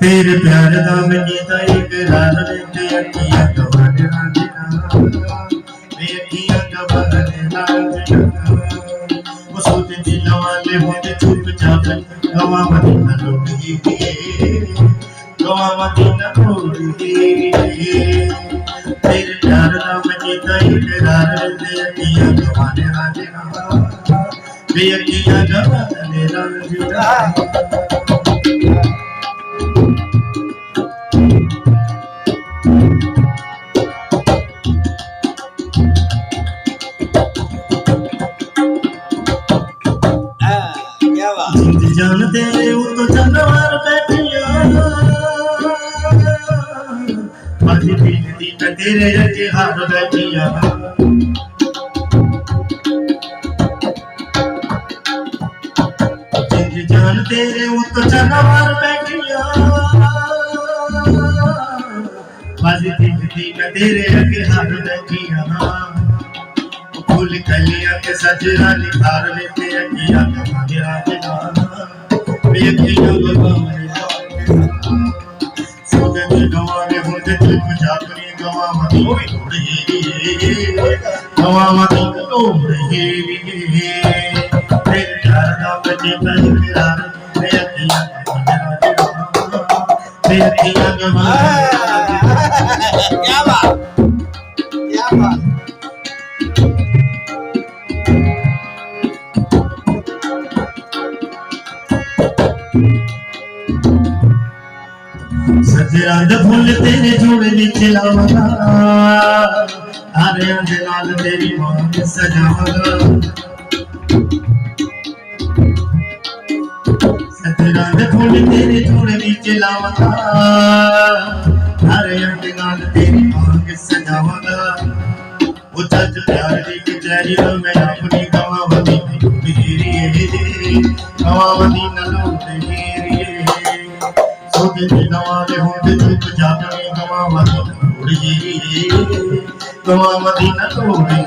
तेरे प्यार दा मैनू तां इकरार लेके अखियां गवाने राजना वे अखियां गवाने राजना वो सोचदी लवाले होंदे चुपचाप गवा मदीना लोड़ी गवा मदीना लोड़ी तेरे प्यार दा मैनू तां इकरार लेके अखियां गवाने राजना वे अखियां गवाने राजना जिंद जान तेरे तो जानवर बैठिया माझी दिल दी तेरे अगे हार बैठिया जिंद जान तेरे तो जानवर बैठिया माझी दिल दी तेरे अगे हार बैठिया फूल कलियां के सजरा निखार लेते अखियां गवाने राजना वे अखियां गवाने राजना सोचते गवाने होंदे चुपचाप गवा मदी गवा मदी तोड़े तेरे प्यार दा मैनू तां इकरार वे अखियां गवाने राजना वे अखियां गवाने क्या बात सजरा द फुल तेरे जोड़े विच लावांगा आरियां दे नाल तेरी मांग सजावांगा सजरा द फुल तेरे जोड़े विच लावांगा आरियां दे नाल तेरी मांग सजावांगा ओ जज प्यार दी कचहरी मैं अपनी गवा मदीना लोड़ी सोचते गवाने होंदे चुपचाप गवा मदीना लोड़ी